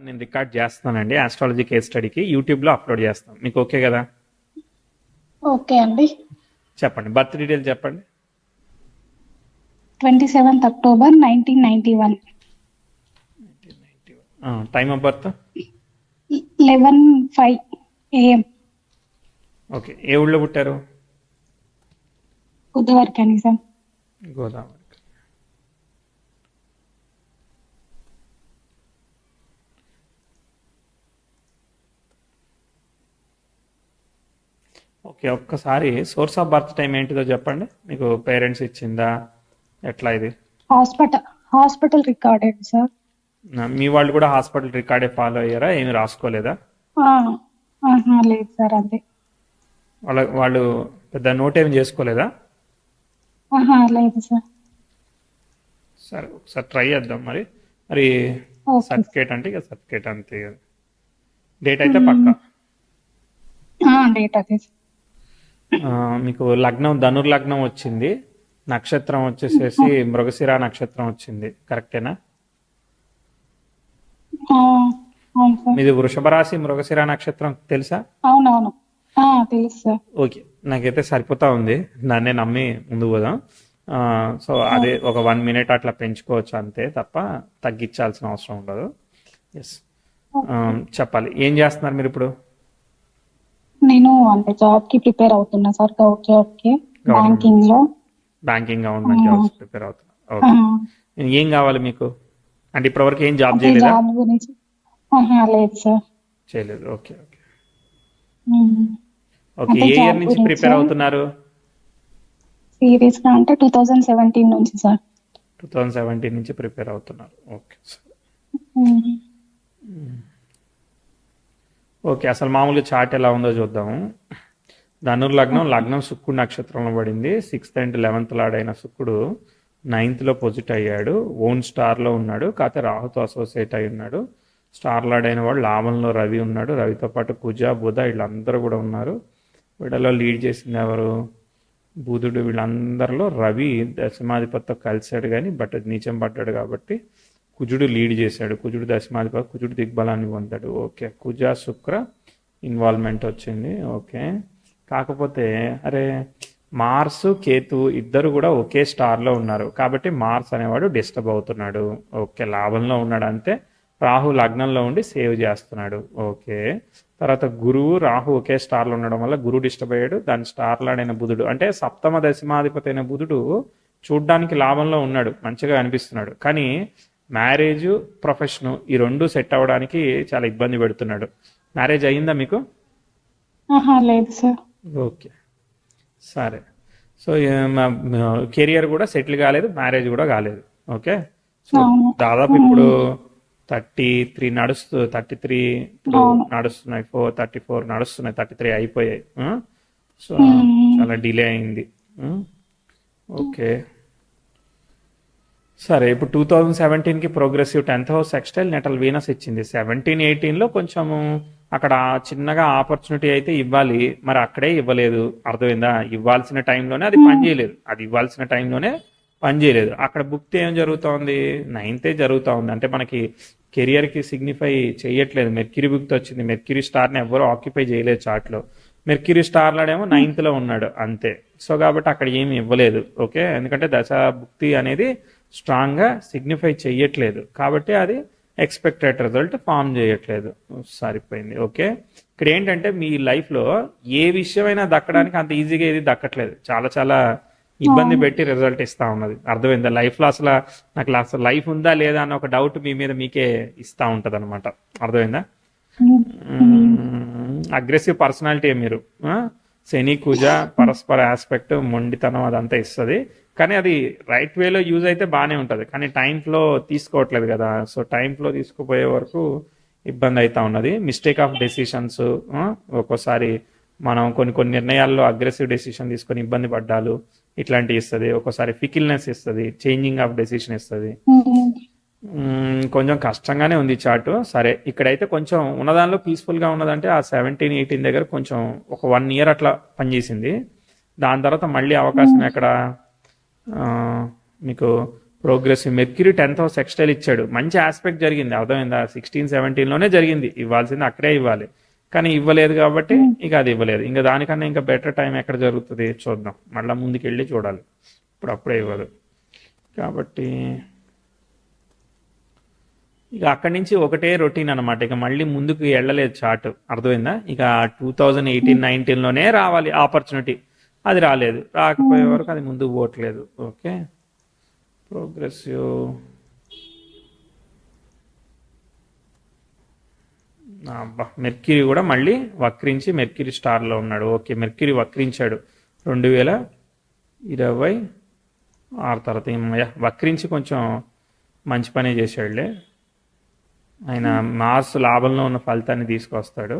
నేను రికార్డ్ చేస్తానండి astrology case స్టడీకి యూట్యూబ్లో అప్లోడ్ చేస్తాం. మీకు ఓకే కదా? ఓకే అండి. చెప్పండి, బర్త్ డీటెయిల్ చెప్పండి. 27th October 1991. Time of birth 11:05 AM. Okay. ఏ ఊళ్ళో పుట్టారు? బుధవారం కనీసం. గోదావరి. ఓకే, ఒక్కసారి సోర్స్ ఆఫ్ బర్త్ టైం ఏంటిదో చెప్పండి. మీకు పేరెంట్స్ ఇచ్చిందా, ఎట్లా ఇది? Hospital recorded sir. మీ వాళ్ళు కూడా హాస్పిటల్ రికార్డే ఫాలో అయ్యారా? ఏమి రాసుకోలేదా? లేదు సార్, అంతే. వాళ్ళు పెద్ద నోట్ ఏమి చేసుకోలేదా? లేదు సార్. సరే, ఒకసారి ట్రై చేద్దాం. మరి మరి ఓకే. సర్టిఫికేట్ అంటే ఇక సర్టిఫికేట్ అంతే. డేట్ అయితే పక్కా. డేట్ అదే. మీకు లగ్నం ధనుర్లగ్నం వచ్చింది, నక్షత్రం వచ్చేసేసి మృగశిర నక్షత్రం వచ్చింది, కరెక్టేనా? అవును సార్. మీది వృషభ రాశి మృగశిర నక్షత్రం తెలుసా? అవునవును, తెలుసు సార్. ఓకే, నాకైతే సరిపోతా ఉంది, దాన్నే నమ్మి ముందు పోదాం. సో అదే ఒక 1 minute అట్లా పెంచుకోవచ్చు అంతే, తప్ప తగ్గించాల్సిన అవసరం ఉండదు. ఎస్, చెప్పాలి. ఏం చేస్తున్నారు మీరు ఇప్పుడు? నేను అంటే జాబ్ కి ప్రిపేర్ అవుతున్నా సార్, గౌట్ జాబ్ కి, బ్యాంకింగ్ లో. బ్యాంకింగ్, గవర్నమెంట్ జాబ్స్ ప్రిపేర్ అవుతున్నారు. ఓకే. ఏం కావాలి మీకు? అంటే ఇప్పటివరకు ఏం జాబ్ అంటే చేయలేదా? జాబ్ గురించి లేదు సార్. చేయలేదు. ఓకే ఓకే ఉమ్. ఓకే. అంటే ఏ ఇయర్ జాబ్ నుంచి గురించి ప్రిపేర్ అవుతున్నారు? సీరియస్ గా అంటే 2017 నుంచి సార్. 2017 నుంచి ప్రిపేర్ అవుతున్నారు. ఓకే ఉమ్. ఓకే, అసలు మామూలుగా చార్ట్ ఎలా ఉందో చూద్దాము. ధనుర్లగ్నం, లగ్నం శుక్రుడు నక్షత్రంలో పడింది. 6th and 11th లాడైన శుక్రుడు 9th లో పొజిట్ అయ్యాడు, ఓన్ స్టార్లో ఉన్నాడు, కాకపోతే రాహుతో అసోసియేట్ అయి ఉన్నాడు. స్టార్ లాడైన వాడు లాభంలో రవి ఉన్నాడు, రవితో పాటు కుజ బుధ వీళ్ళందరూ కూడా ఉన్నారు. వీళ్ళలో లీడ్ చేసింది ఎవరు? బుధుడు. వీళ్ళందరిలో రవి దశమాధిపతితో కలిశాడు, కానీ బట్ నీచం పడ్డాడు కాబట్టి కుజుడు లీడ్ చేశాడు. కుజుడు దశమాధిపతి, కుజుడు దిగ్బలాన్ని పొందాడు. ఓకే, కుజ శుక్ర ఇన్వాల్వ్మెంట్ వచ్చింది. ఓకే, కాకపోతే అరే మార్స్ కేతు ఇద్దరు కూడా ఒకే స్టార్లో ఉన్నారు కాబట్టి మార్స్ అనేవాడు డిస్టర్బ్ అవుతున్నాడు. ఓకే, లాభంలో ఉన్నాడు అంతే. రాహు లగ్నంలో ఉండి సేవ్ చేస్తున్నాడు. ఓకే, తర్వాత గురువు రాహు ఒకే స్టార్లో ఉండడం వల్ల గురువు డిస్టర్బ్ అయ్యాడు. దాని స్టార్లాడైన బుధుడు అంటే సప్తమ దశమాధిపతి అయిన బుధుడు చూడ్డానికి లాభంలో ఉన్నాడు, మంచిగా అనిపిస్తున్నాడు, కానీ మ్యారేజ్, ప్రొఫెషన్ ఈ రెండు సెట్ అవ్వడానికి చాలా ఇబ్బంది పెడుతున్నాడు. మ్యారేజ్ అయ్యిందా మీకు? లేదు సార్. ఓకే, సరే. సో కెరియర్ కూడా సెటిల్ కాలేదు, మ్యారేజ్ కూడా కాలేదు. ఓకే, సో దాదాపు ఇప్పుడు 33 ఇప్పుడు నడుస్తున్నాయి, 34 నడుస్తున్నాయి, 33 అయిపోయాయి. సో చాలా డిలే అయింది. ఓకే, సరే. ఇప్పుడు 2017కి progressive 10th house sextile natal Venus ఇచ్చింది. 17-18లో కొంచెము అక్కడ చిన్నగా ఆపర్చునిటీ అయితే ఇవ్వాలి, మరి అక్కడే ఇవ్వలేదు. అర్థమైందా? ఇవ్వాల్సిన టైంలోనే అది పనిచేయలేదు, అది ఇవ్వాల్సిన టైంలోనే పనిచేయలేదు. అక్కడ బుక్ ఏం జరుగుతోంది? 9th జరుగుతూ ఉంది. అంటే మనకి కెరియర్కి సిగ్నిఫై చేయట్లేదు. మెర్క్యూరీ బుక్తో వచ్చింది. మెర్క్యూరీ స్టార్ని ఎవరు ఆక్యుపై చేయలేదు చార్ట్లో. మెర్క్యూరీ స్టార్లాడేమో 9th ఉన్నాడు అంతే. సో కాబట్టి అక్కడ ఏమి ఇవ్వలేదు. ఓకే, ఎందుకంటే దశ భుక్తి అనేది స్ట్రాంగ్గా సిగ్నిఫై చెయ్యట్లేదు కాబట్టి అది ఎక్స్పెక్టెడ్ రిజల్ట్ ఫామ్ చేయట్లేదు. సరిపోయింది. ఓకే, ఇక్కడ ఏంటంటే మీ లైఫ్లో ఏ విషయమైనా దక్కడానికి అంత ఈజీగా ఏది దక్కట్లేదు, చాలా చాలా ఇబ్బంది పెట్టి రిజల్ట్ ఇస్తా ఉన్నది. అర్థమైందా? లైఫ్లో అసలు నాకు అసలు లైఫ్ ఉందా లేదా అన్న ఒక డౌట్ మీ మీద మీకే ఇస్తూ ఉంటుంది అనమాట. అర్థమైందా? అగ్రెసివ్ పర్సనాలిటీ మీరు. శని కుజ పరస్పర ఆస్పెక్ట్, మొండితనం అదంతా ఇస్తుంది, కానీ అది రైట్ వేలో యూజ్ అయితే బాగానే ఉంటుంది, కానీ టైం ఫ్లో తీసుకోవట్లేదు కదా. సో టైం ఫ్లో తీసుకుపోయే వరకు ఇబ్బంది అవుతా ఉన్నది. మిస్టేక్ ఆఫ్ డెసిషన్స్, ఒక్కోసారి మనం కొన్ని నిర్ణయాల్లో అగ్రెసివ్ డెసిషన్ తీసుకొని ఇబ్బంది పడ్డాలు ఇట్లాంటివి ఇస్తుంది. ఒక్కోసారి ఫికిల్నెస్ ఇస్తుంది, చేంజింగ్ ఆఫ్ డెసిషన్ ఇస్తుంది. కొంచెం కష్టంగానే ఉంది చార్టు. సరే, ఇక్కడైతే కొంచెం ఉన్నదానిలో పీస్ఫుల్గా ఉన్నదంటే ఆ 17-18 దగ్గర కొంచెం ఒక 1 year అట్లా పనిచేసింది. దాని తర్వాత మళ్ళీ అవకాశం ఎక్కడ మీకు progressive mercury 10th house textile ఇచ్చాడు, మంచి ఆస్పెక్ట్ జరిగింది, అర్థమైందా? 16-17లోనే జరిగింది, ఇవ్వాల్సింది అక్కడే ఇవ్వాలి, కానీ ఇవ్వలేదు కాబట్టి ఇక అది ఇవ్వలేదు. ఇంకా దానికన్నా ఇంకా బెటర్ టైం ఎక్కడ జరుగుతుంది చూద్దాం, మళ్ళీ ముందుకు వెళ్ళి చూడాలి, ఇప్పుడు అప్పుడే ఇవ్వదు కాబట్టి. ఇక అక్కడి నుంచి ఒకటే రొటీన్ అనమాట, ఇక మళ్ళీ ముందుకు వెళ్ళలేదు చార్ట్, అర్థమైందా? ఇక 2018-19లోనే రావాలి ఆపర్చునిటీ, అది రాలేదు, రాకపోయే వరకు అది ముందుకు పోవట్లేదు. ఓకే, ప్రోగ్రెసివ్ మెర్క్యూరీ కూడా మళ్ళీ వక్రించి మెర్క్యూరీ స్టార్లో ఉన్నాడు. ఓకే, మెర్క్యూరీ వక్రించాడు 2026 తర్వాత, వక్రించి కొంచెం మంచి పనే చేశాడులే, ఆయన మార్స్ లాభంలో ఉన్న ఫలితాన్ని తీసుకొస్తాడు.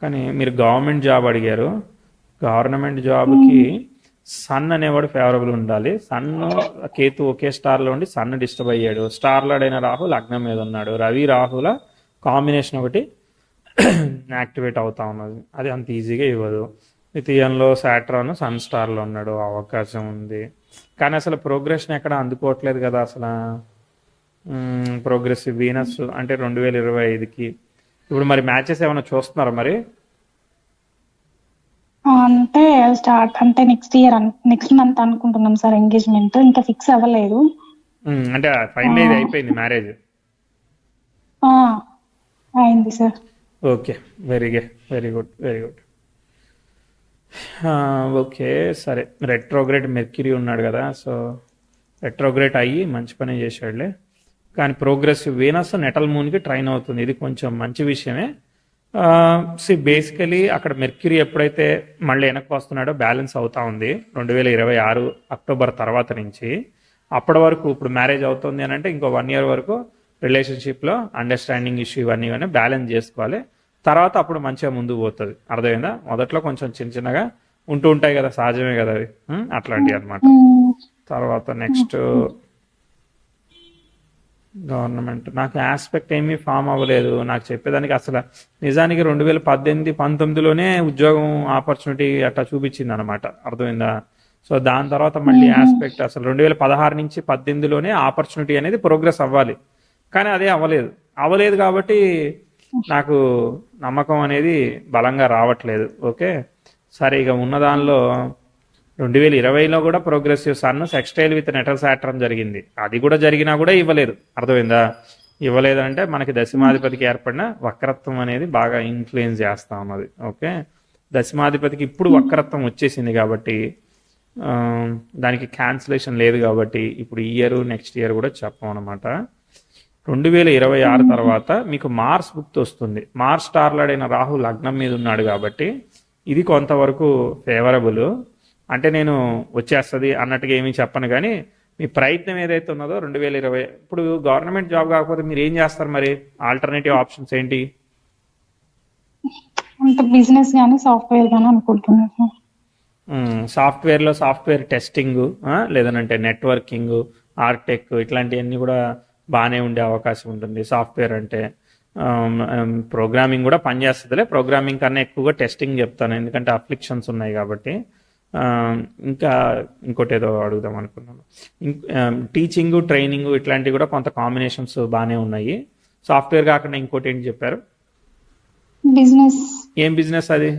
కానీ మీరు గవర్నమెంట్ జాబ్ అడిగారు, గవర్నమెంట్ జాబ్కి సన్ అనేవాడు ఫేవరబుల్ ఉండాలి. సన్ కేతు ఒకే స్టార్లో ఉండి సన్ డిస్టర్బ్ అయ్యాడు, స్టార్ లార్డ్ అయిన రాహు లగ్నం మీద ఉన్నాడు, రవి రాహుల కాంబినేషన్ ఒకటి యాక్టివేట్ అవుతా ఉన్నది, అది అంత ఈజీగా ఇవ్వదు. ద్వితీయంలో సాట్రాన్ సన్ స్టార్లో ఉన్నాడు, అవకాశం ఉంది, కానీ అసలు ప్రోగ్రెషన్ ఎక్కడ అందుకోవట్లేదు కదా అసలు. ప్రోగ్రెసివ్ వీనస్ అంటే 2025కి ఇప్పుడు మరి మ్యాచెస్ ఏమైనా చూస్తున్నారా మరి? అంటే స్టార్ట్ అంటే నెక్స్ట్ మంత్ అనుకుంటున్నాం సార్ ఎంగేజ్మెంట్, ఇంకా ఫిక్స్ అవ్వలేదు. అంటే ఫైనల్ అయిపోయింది మ్యారేజ్? అయింది sir. Okay, very good. Okay, సరే, రెట్రోగ్రేడ్ మెర్క్యూరీ ఉన్నాడు కదా, సో రెట్రోగ్రేడ్ అయ్యి మంచి పని చేశాడులే. కానీ ప్రోగ్రెసివ్ వీనస్ నెటల్ మూన్కి ట్రైన్ అవుతుంది, ఇది కొంచెం మంచి విషయమే. బేసికలీ అక్కడ మెర్క్యూరీ ఎప్పుడైతే మళ్ళీ వెనక్కి వస్తున్నాడో బ్యాలెన్స్ అవుతా ఉంది 2026 అక్టోబర్ తర్వాత నుంచి. అప్పటి వరకు ఇప్పుడు మ్యారేజ్ అవుతుంది అని అంటే ఇంకో 1 year వరకు రిలేషన్షిప్లో అండర్స్టాండింగ్ ఇష్యూ ఇవన్నీ బ్యాలెన్స్ చేసుకోవాలి, తర్వాత అప్పుడు మంచిగా ముందుకు పోతుంది, అర్థమైందా? మొదట్లో కొంచెం చిన్నగా ఉంటూ ఉంటాయి కదా, సహజమే కదా అవి, అట్లాంటివి అనమాట. తర్వాత నెక్స్ట్ గవర్నమెంట్, నాకు ఆస్పెక్ట్ ఏమీ ఫామ్ అవ్వలేదు, నాకు చెప్పేదానికి అసలు నిజానికి 2018-19లోనే ఉద్యోగం ఆపర్చునిటీ అట్లా చూపించింది అనమాట, అర్థమైందా? సో దాని తర్వాత మళ్ళీ ఆస్పెక్ట్ అసలు 2016 నుంచి 18లోనే ఆపర్చునిటీ అనేది ప్రోగ్రెస్ అవ్వాలి, కానీ అదే అవ్వలేదు కాబట్టి నాకు నమ్మకం అనేది బలంగా రావట్లేదు. ఓకే, సరే, ఇక ఉన్న దానిలో 2020లో కూడా progressive sun sextile with natal Saturn జరిగింది, అది కూడా జరిగినా కూడా ఇవ్వలేదు, అర్థమైందా? ఇవ్వలేదంటే మనకి దశమాధిపతికి ఏర్పడిన వక్రత్వం అనేది బాగా ఇన్ఫ్లుయెన్స్ చేస్తా ఉన్నది. ఓకే, దశమాధిపతికి ఇప్పుడు వక్రత్వం వచ్చేసింది కాబట్టి దానికి క్యాన్సిలేషన్ లేదు కాబట్టి ఇప్పుడు ఈ ఇయర్ నెక్స్ట్ ఇయర్ కూడా చెప్పం అనమాట. 2026 తర్వాత మీకు మార్స్ గుర్తు వస్తుంది, మార్స్ స్టార్లాడైన రాహు లగ్నం మీద ఉన్నాడు కాబట్టి ఇది కొంతవరకు ఫేవరబుల్, అంటే నేను వచ్చేస్తుంది అన్నట్టుగా ఏమీ చెప్పను, కానీ మీ ప్రయత్నం ఏదైతే ఉన్నదో 2020 ఇప్పుడు గవర్నమెంట్ జాబ్ కాకపోతే మీరు ఏం చేస్తారు మరి? ఆల్టర్నేటివ్ ఆప్షన్స్ ఏంటి? అంటే బిజినెస్ కానీ సాఫ్ట్వేర్ కానీ అనుకుంటున్నాను. సాఫ్ట్వేర్లో సాఫ్ట్వేర్ టెస్టింగ్, లేదనంటే నెట్వర్కింగ్, ఆర్టెక్ ఇట్లాంటివన్నీ కూడా బాగానే ఉండే అవకాశం ఉంటుంది. సాఫ్ట్వేర్ అంటే ప్రోగ్రామింగ్ కూడా పనిచేస్తుందిలే, ప్రోగ్రామింగ్ కన్నా ఎక్కువగా టెస్టింగ్ చెప్తాను, ఎందుకంటే అప్లికేషన్స్ ఉన్నాయి కాబట్టి. ఇంకా ఇంకోటి ఏదో అడుగుదాం అనుకున్నాను, టీచింగ్, ట్రైనింగ్ ఇట్లాంటివి కూడా కొంత కాంబినేషన్స్ బాగానే ఉన్నాయి. సాఫ్ట్వేర్ కాకుండా ఇంకోటి ఏంటి చెప్పారు? బిజినెస్. ఏం బిజినెస్ అది?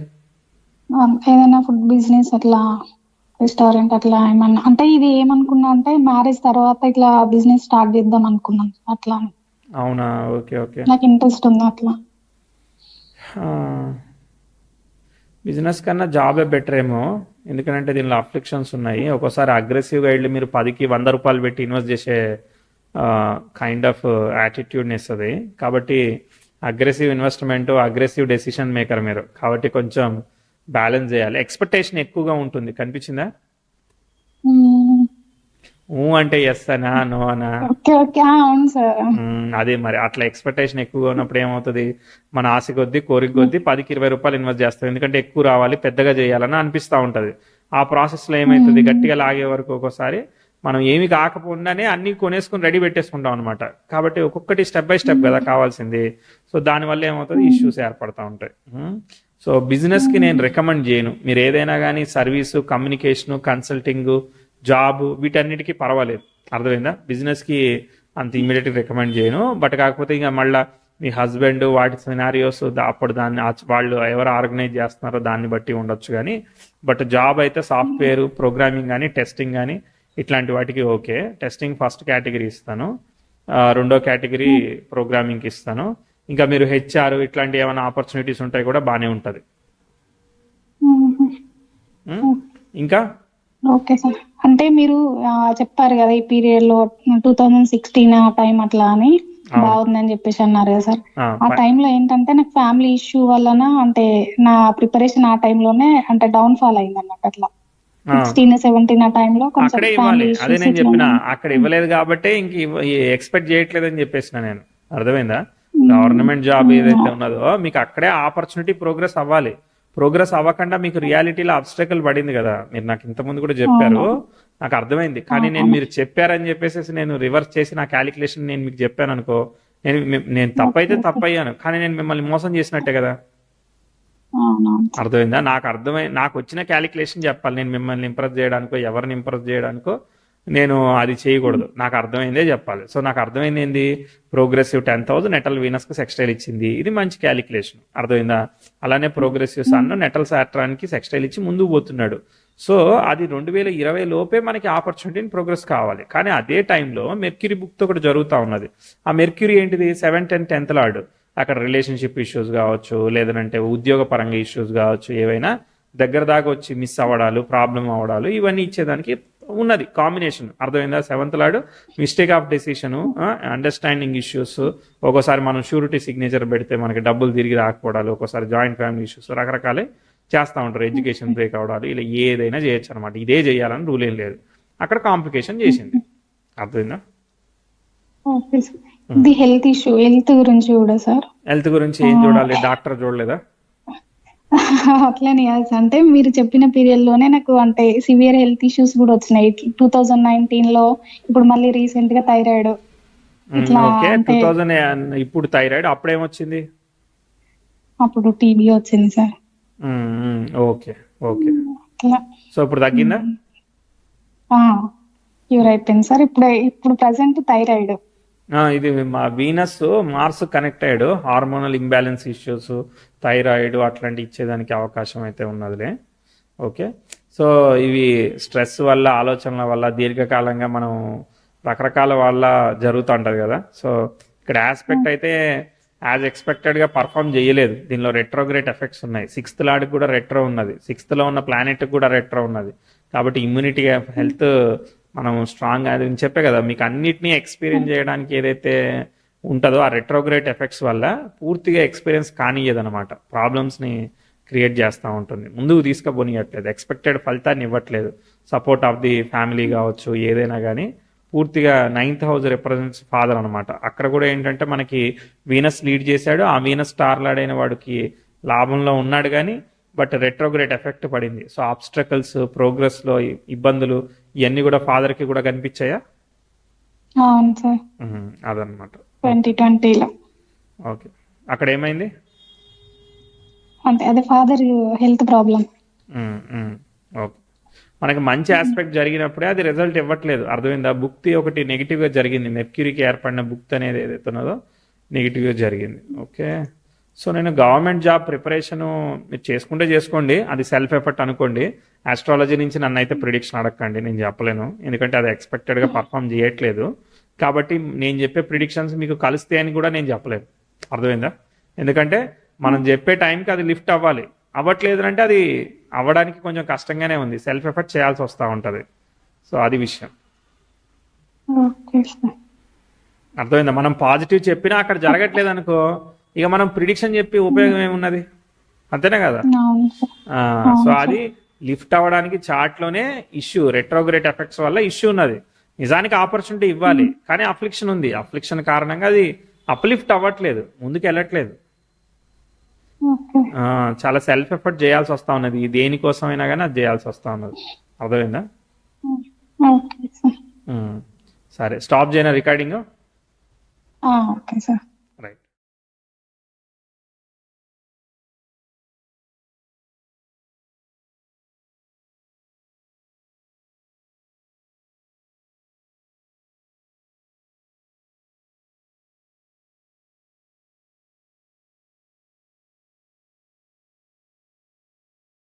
ఏదైనా ఫుడ్ బిజినెస్, అట్లా రెస్టారెంట్ అట్లా ఏమన్నా. అంటే ఇది ఏమనుకున్నా అంటే మ్యారేజ్ తర్వాత ఇట్లా బిజినెస్ స్టార్ట్ చేద్దాం అనుకున్నాను, అట్లా. అవునా, ఓకే, నాకు ఇంట్రెస్ట్ ఉంది అట్లా. బిజినెస్ కన్నా జాబే బెటర్ ఏమో, ఎందుకంటే దీనిలో అఫ్లిక్షన్స్ ఉన్నాయి. ఒక్కోసారి అగ్రెసివ్గా వెళ్ళి మీరు 10కి 100 రూపాయలు పెట్టి ఇన్వెస్ట్ చేసే కైండ్ ఆఫ్ యాటిట్యూడ్ని ఇస్తుంది. కాబట్టి aggressive investment, aggressive decision maker మీరు, కాబట్టి కొంచెం బ్యాలెన్స్ చేయాలి. ఎక్స్పెక్టేషన్ ఎక్కువగా ఉంటుంది, కనిపించిందా? అంటే ఎస్ అనా, నో అనా? అదే మరి, అట్లా ఎక్స్పెక్టేషన్ ఎక్కువగా ఉన్నప్పుడు ఏమవుతుంది, మన ఆశ కొద్దీ కోరిక కొద్దీ 10కి 20 రూపాయలు ఇన్వెస్ట్ చేస్తాం, ఎందుకంటే ఎక్కువ రావాలి, పెద్దగా చేయాలని అనిపిస్తూ ఉంటుంది. ఆ ప్రాసెస్లో ఏమవుతుంది, గట్టిగా లాగే వరకు ఒక్కోసారి మనం ఏమి కాకపోకుండానే అన్ని కొనేసుకుని రెడీ పెట్టేసుకుంటాం అనమాట. కాబట్టి ఒక్కొక్కటి స్టెప్ బై స్టెప్ కదా కావాల్సింది. సో దానివల్ల ఏమవుతుంది, ఇష్యూస్ ఏర్పడతా ఉంటాయి. సో బిజినెస్కి నేను రికమెండ్ చేయను, మీరు ఏదైనా కానీ సర్వీసు, కమ్యూనికేషను, కన్సల్టింగ్, జాబ్ వీటన్నిటికీ పర్వాలేదు, అర్థమైందా? బిజినెస్కి అంత ఇమీడియట్గా రికమెండ్ చేయను. బట్ కాకపోతే ఇంకా మళ్ళీ మీ హస్బెండ్ వాటి సినారియోస్ అప్పుడు దాన్ని వాళ్ళు ఎవరు ఆర్గనైజ్ చేస్తున్నారో దాన్ని బట్టి ఉండొచ్చు కానీ, బట్ జాబ్ అయితే సాఫ్ట్వేర్ ప్రోగ్రామింగ్ కానీ టెస్టింగ్ కానీ ఇట్లాంటి వాటికి ఓకే. టెస్టింగ్ ఫస్ట్ కేటగిరీ ఇస్తాను, రెండో కేటగిరీ ప్రోగ్రామింగ్కి ఇస్తాను. ఇంకా మీరు హెచ్ఆర్ ఇట్లాంటి ఏమైనా ఆపర్చునిటీస్ ఉంటాయి కూడా బాగానే ఉంటుంది. ఇంకా ఓకే సార్. అంటే మీరు చెప్పారు కదా ఈ పీరియడ్ లో 2016 ఆ టైం అట్లా అని బాగుందని చెప్పేసి అన్నారు కదా సార్. ఆ టైంలో ఏంటంటే నాకు ఫ్యామిలీ ఇష్యూ వలన అంటే నా ప్రిపరేషన్ ఆ టైంలోనే అంటే డౌన్ ఫాల్ అయింది అన్నట్టు. అట్లా 16-17 ఆ టైంలో కొంచెం అక్కడే ఫ్యామిలీ ఇవ్వాలి. అదే ఇష్యూస్ నేను ఇట్లా చెప్పిన అక్కడ ఇవ్వలేదు కాబట్టి ఇంక ఎక్స్పెక్ట్ చేయట్లేదని చెప్పేసిన నేను. అర్థమైందా? గవర్నమెంట్ జాబ్ ఏదైతే ఉన్నదో మీకు అక్కడే ఆపర్చునిటీ ప్రోగ్రెస్ అవ్వాలి. ప్రోగ్రెస్ అవ్వకుండా మీకు రియాలిటీలో అబ్స్టకల్ పడింది కదా. మీరు నాకు ఇంతకుముందు కూడా చెప్పారు, నాకు అర్థమైంది. కానీ నేను మీరు చెప్పారని చెప్పేసి నేను రివర్స్ చేసి నా క్యాలిక్యులేషన్ నేను మీకు చెప్పాను అనుకో, నేను తప్పైతే తప్పయ్యాను, కానీ నేను మిమ్మల్ని మోసం చేసినట్టే కదా. అర్థమైందా? నాకు వచ్చిన క్యాలిక్యులేషన్ చెప్పాలి. నేను మిమ్మల్ని ఇంప్రెస్ చేయడానికో ఎవరిని ఇంప్రెస్ చేయడానికో నేను అది చేయకూడదు. నాకు అర్థమైందే చెప్పాలి. సో నాకు అర్థమైంది ఏంది, ప్రోగ్రెసివ్ 10,000 నెటల్ వీనస్కి సెక్స్టైల్ ఇచ్చింది, ఇది మంచి క్యాలిక్యులేషన్. అర్థమైందా? అలానే ప్రోగ్రెసివ్ సన్ నెటల్ సాట్రాన్కి సెక్స్టైల్ ఇచ్చి ముందుకు పోతున్నాడు. సో అది 2020 లోపే మనకి ఆపర్చునిటీని ప్రోగ్రెస్ కావాలి. కానీ అదే టైంలో మెర్క్యూరీ బుక్తో ఒకటి జరుగుతూ ఉన్నది. ఆ మెర్క్యూరీ ఏంటిది, 7, 10, 10th లార్డ్. అక్కడ రిలేషన్షిప్ ఇష్యూస్ కావచ్చు, లేదంటే ఉద్యోగ పరంగా ఇష్యూస్ కావచ్చు, ఏవైనా దగ్గర దాకా వచ్చి మిస్ అవ్వడాలు, ప్రాబ్లం అవ్వడాలు, ఇవన్నీ ఇచ్చేదానికి ఉన్నది కాంబినేషన్. అర్థమైందా? 7th lord mistake of decision, understanding issues, ఒక్కోసారి మనం షూరిటీ సిగ్నేచర్ పెడితే మనకి డబ్బులు తిరిగి రాకపోవడాలు, ఒక్కోసారి జాయింట్ ఫ్యామిలీ ఇష్యూస్, రకరకాలే చేస్తూ ఉంటారు. ఎడ్యుకేషన్ బ్రేక్ అవడాలు, ఇలా ఏదైనా చేయొచ్చు అనమాట. ఇదే చేయాలని రూల్ ఏం లేదు. అక్కడ కాంప్లికేషన్ చేసింది. అర్థమైందా? ఇది హెల్త్ ఇష్యూ, హెల్త్ గురించి కూడా సార్. హెల్త్ గురించి ఏం చూడాలి, డాక్టర్ చూడలేదా? అట్లనే కాదు సార్. అంటే మీరు చెప్పిన పీరియడ్ లోనే నాకు అంటే సివియర్ హెల్త్ ఇష్యూస్ కూడా వచ్చినాయి. 2019 లో, ఇప్పుడు మళ్ళీ రీసెంట్ గా థైరాయిడ్ ఇట్లా. ఓకే, 2000 ఇప్పుడు థైరాయిడ్, అప్పుడేమొచ్చింది? అప్పుడు టీబీ వచ్చింది సార్. Okay okay. సో ఇప్పుడు తగ్గిందా? క్యూర్ అయిపోయింది సార్. ఇప్పుడు ప్రెసెంట్ థైరాయిడ్. ఇది మా వీనస్ మార్స్ కనెక్ట్ అయ్యాడు, హార్మోనల్ ఇంబ్యాలెన్స్ ఇష్యూస్, థైరాయిడ్ అట్లాంటి ఇచ్చేదానికి అవకాశం అయితే ఉన్నదిలే. ఓకే. సో ఇవి స్ట్రెస్ వల్ల, ఆలోచనల వల్ల, దీర్ఘకాలంగా మనం రకరకాల వల్ల జరుగుతూ ఉంటుంది కదా. సో ఇక్కడ ఆస్పెక్ట్ అయితే యాజ్ ఎక్స్పెక్టెడ్గా పర్ఫామ్ చేయలేదు. దీనిలో రెట్రోగ్రేట్ ఎఫెక్ట్స్ ఉన్నాయి. 6th లార్డ్కి కూడా రెట్రో ఉన్నది, 6th లో ఉన్న ప్లానెట్కి కూడా రెట్రో ఉన్నది. కాబట్టి ఇమ్యూనిటీ హెల్త్ మనం స్ట్రాంగ్, అది చెప్పే కదా మీకు, అన్నిటినీ ఎక్స్పీరియన్స్ చేయడానికి ఏదైతే ఉంటుందో ఆ రెట్రోగ్రేట్ ఎఫెక్ట్స్ వల్ల పూర్తిగా ఎక్స్పీరియన్స్ కానియ్యదనమాట. ప్రాబ్లమ్స్ని క్రియేట్ చేస్తూ ఉంటుంది, ముందుకు తీసుకుపోనియట్లేదు, ఎక్స్పెక్టెడ్ ఫలితాన్ని ఇవ్వట్లేదు. సపోర్ట్ ఆఫ్ ది ఫ్యామిలీ కావచ్చు, ఏదైనా కానీ పూర్తిగా 9th హౌస్ రిప్రజెంట్స్ ఫాదర్ అనమాట. అక్కడ కూడా ఏంటంటే మనకి వీనస్ లీడ్ చేశాడు, ఆ వీనస్ స్టార్ లార్డ్ అయిన వాడికి లాభంలో ఉన్నాడు కానీ బట్ రెట్రోగ్రేట్ ఎఫెక్ట్ పడింది. సో ఆబ్స్ట్రకల్స్, ప్రోగ్రెస్లో ఇబ్బందులు, ఇవన్నీ కూడా ఫాదర్కి కూడా కనిపించాయా? అవును సార్. అదనమాట 2020లో. ఓకే, అక్కడ ఏమైంది అంటే అదే ఫాదర్ హెల్త్ ప్రాబ్లం. ఓకే, మనకి మంచి ఆస్పెక్ట్ జరిగినప్పుడే అది రిజల్ట్ ఇవ్వట్లేదు. అర్థమైందా? భుక్తి ఒకటి నెగిటివ్గా జరిగింది, మెర్క్యూరీకి ఏర్పడిన భుక్తి అనేది ఏదైతే ఉన్నదో నెగిటివ్గా జరిగింది. ఓకే. సో నేను గవర్నమెంట్ జాబ్ ప్రిపరేషను మీరు చేసుకుంటే చేసుకోండి, అది సెల్ఫ్ ఎఫర్ట్ అనుకోండి. ఆస్ట్రాలజీ నుంచి నన్ను అయితే ప్రిడిక్షన్ అడగండి, నేను చెప్పలేను, ఎందుకంటే అది ఎక్స్పెక్టెడ్గా పర్ఫామ్ చేయట్లేదు. కాబట్టి నేను చెప్పే ప్రిడిక్షన్స్ మీకు కలిస్తే అని కూడా నేను చెప్పలేను. అర్థమైందా? ఎందుకంటే మనం చెప్పే టైంకి అది లిఫ్ట్ అవ్వాలి, అవ్వట్లేదు అంటే అది అవ్వడానికి కొంచెం కష్టంగానే ఉంది, సెల్ఫ్ ఎఫర్ట్ చేయాల్సి వస్తూ ఉంటుంది. సో అది విషయం. అర్థమైందా? మనం పాజిటివ్ చెప్పినా అక్కడ జరగట్లేదు అనుకో, ఇక మనం ప్రిడిక్షన్ చెప్పి ఉపయోగం ఏమున్నది, అంతేనే కదా. సో అది లిఫ్ట్ అవ్వడానికి చార్ట్లోనే ఇష్యూ, రెట్రోగ్రేట్ ఎఫెక్ట్స్ వల్ల ఇష్యూ ఉన్నది. నిజానికి ఆపర్చునిటీ ఇవ్వాలి కానీ అఫ్లిక్షన్ ఉంది, అఫ్లిక్షన్ కారణంగా అది అప్లిఫ్ట్ అవ్వట్లేదు, ముందుకు వెళ్ళట్లేదు. చాలా సెల్ఫ్ ఎఫర్ట్ చేయాల్సి వస్తా ఉన్నది, దేనికోసమైనా కానీ అది చేయాల్సి వస్తా ఉన్నది. అర్థమైందా? సరే, స్టాప్ చేయనా రికార్డింగ్? Okay sir.